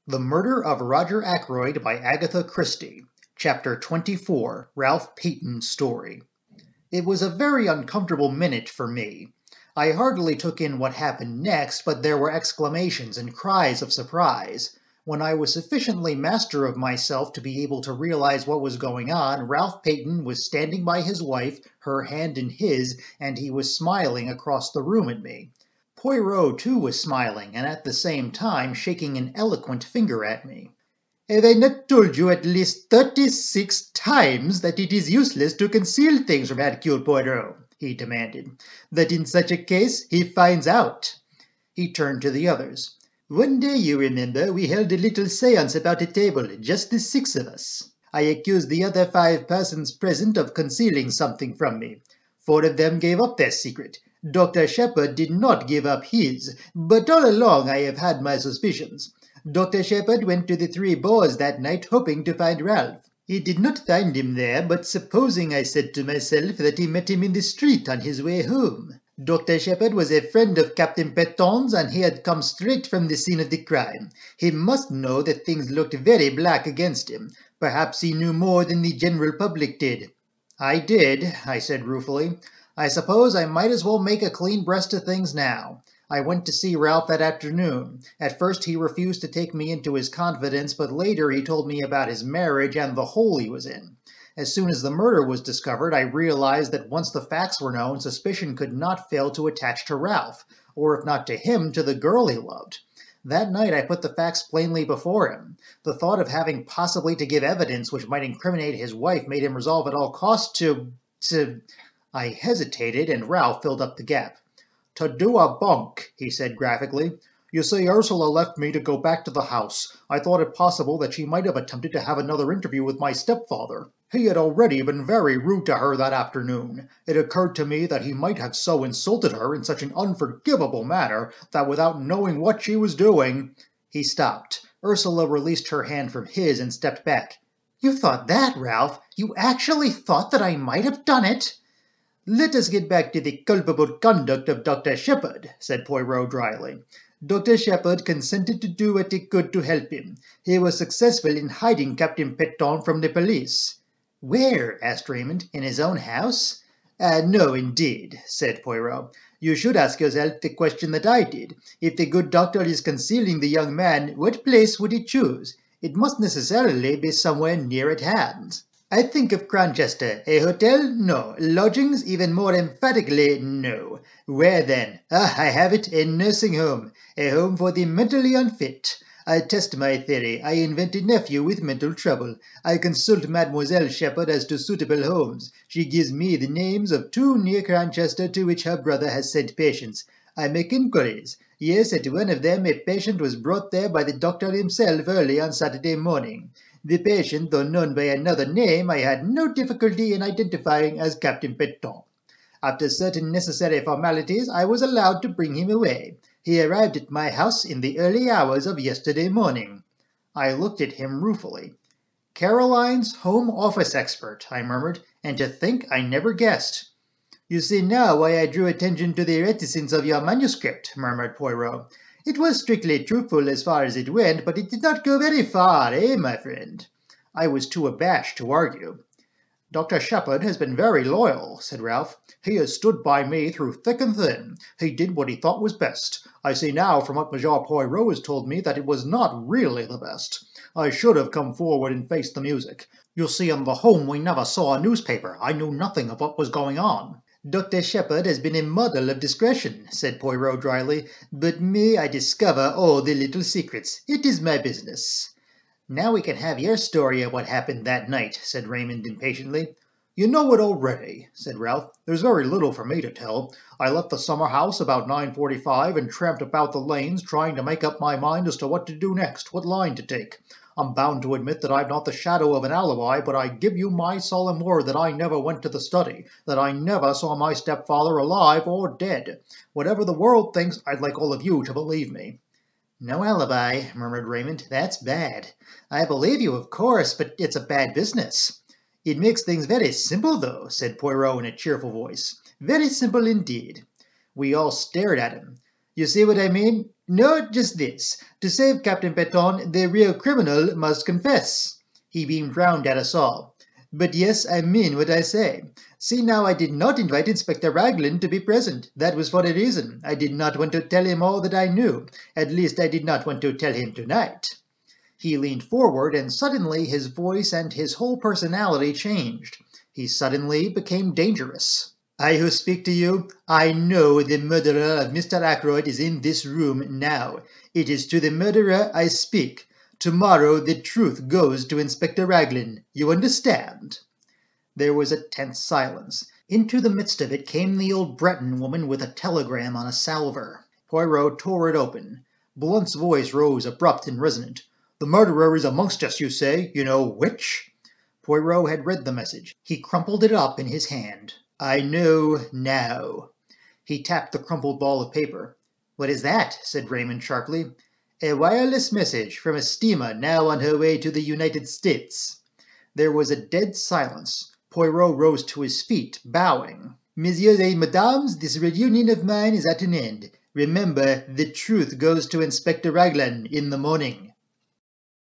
The Murder of Roger Ackroyd by Agatha Christie. Chapter 24. Ralph Peyton's Story. It was a very uncomfortable minute for me. I hardly took in what happened next, but there were exclamations and cries of surprise. When I was sufficiently master of myself to be able to realize what was going on, Ralph Peyton was standing by his wife, her hand in his, and he was smiling across the room at me. Poirot, too, was smiling, and at the same time shaking an eloquent finger at me. "Have I not told you at least 36 times that it is useless to conceal things from Hercule Poirot?" he demanded. "That in such a case he finds out." He turned to the others. "One day, you remember, we held a little séance about a table, just the 6 of us. I accused the other 5 persons present of concealing something from me. 4 of them gave up their secret. Dr. Shepherd did not give up his, but all along I have had my suspicions. Dr. Shepherd went to the Three Boars that night hoping to find Ralph. He did not find him there, but supposing, I said to myself, that he met him in the street on his way home. Dr. Shepherd was a friend of Captain Petton's, and he had come straight from the scene of the crime. He must know that things looked very black against him. Perhaps he knew more than the general public did." "I did," I said ruefully. "I suppose I might as well make a clean breast of things now. I went to see Ralph that afternoon. At first he refused to take me into his confidence, but later he told me about his marriage and the hole he was in. As soon as the murder was discovered, I realized that once the facts were known, suspicion could not fail to attach to Ralph, or if not to him, to the girl he loved. That night I put the facts plainly before him. The thought of having possibly to give evidence which might incriminate his wife made him resolve at all costs to... I hesitated, and Ralph filled up the gap. "To do a bunk," he said graphically. "You see, Ursula left me to go back to the house. I thought it possible that she might have attempted to have another interview with my stepfather. He had already been very rude to her that afternoon. It occurred to me that he might have so insulted her in such an unforgivable manner that without knowing what she was doing—" He stopped. Ursula released her hand from his and stepped back. "You thought that, Ralph? You actually thought that I might have done it?" "Let us get back to the culpable conduct of Dr. Shepherd," said Poirot dryly. "Dr. Shepherd consented to do what he could to help him. He was successful in hiding Captain Petton from the police." "Where?" asked Raymond. "In his own house?" "No, indeed," said Poirot. "You should ask yourself the question that I did. If the good doctor is concealing the young man, what place would he choose? It must necessarily be somewhere near at hand. I think of Cranchester. A hotel? No. Lodgings? Even more emphatically, no. Where then? I have it. A nursing home. A home for the mentally unfit. I test my theory. I invent a nephew with mental trouble. I consult Mademoiselle Shepherd as to suitable homes. She gives me the names of 2 near Cranchester to which her brother has sent patients. I make inquiries. Yes, at one of them a patient was brought there by the doctor himself early on Saturday morning. The patient, though known by another name, I had no difficulty in identifying as Captain Petton. After certain necessary formalities, I was allowed to bring him away. He arrived at my house in the early hours of yesterday morning." I looked at him ruefully. "Caroline's home office expert," I murmured, "and to think I never guessed." "You see now why I drew attention to the reticence of your manuscript," murmured Poirot. "It was strictly truthful as far as it went, but it did not go very far, my friend?" I was too abashed to argue. "Dr. Shepherd has been very loyal," said Ralph. "He has stood by me through thick and thin. He did what he thought was best. I see now from what Monsieur Poirot has told me that it was not really the best. I should have come forward and faced the music. You see, in the home we never saw a newspaper. I knew nothing of what was going on." "Dr. Shepherd has been a model of discretion," said Poirot dryly, "but me, I discover all the little secrets. It is my business." "Now we can have your story of what happened that night," said Raymond impatiently. "You know it already," said Ralph. "There's very little for me to tell. I left the summer house about 9:45 and tramped about the lanes trying to make up my mind as to what to do next, what line to take. I'm bound to admit that I've not the shadow of an alibi, but I give you my solemn word that I never went to the study, that I never saw my stepfather alive or dead. Whatever the world thinks, I'd like all of you to believe me." "No alibi," murmured Raymond. "That's bad. I believe you, of course, but it's a bad business." "It makes things very simple, though," said Poirot in a cheerful voice. "Very simple indeed." We all stared at him. "You see what I mean? Note just this. To save Captain Peton, the real criminal must confess. He beamed round at us all. But yes, I mean what I say. See now, I did not invite Inspector Raglan to be present. That was for a reason. I did not want to tell him all that I knew. At least I did not want to tell him tonight. He leaned forward, and suddenly his voice and his whole personality changed. He suddenly became dangerous. I who speak to you, I know the murderer of Mr. Ackroyd is in this room now. It is to the murderer I speak. Tomorrow the truth goes to Inspector Raglan. You understand? There was a tense silence. Into the midst of it came the old Breton woman with a telegram on a salver. Poirot tore it open. Blunt's voice rose abrupt and resonant. The murderer is amongst us, you say? You know which? Poirot had read the message. He crumpled it up in his hand. I know now. He tapped the crumpled ball of paper. What is that? Said Raymond sharply. A wireless message from a steamer now on her way to the United States. There was a dead silence. Poirot rose to his feet, bowing. Messieurs et mesdames, this reunion of mine is at an end. Remember, the truth goes to Inspector Raglan in the morning.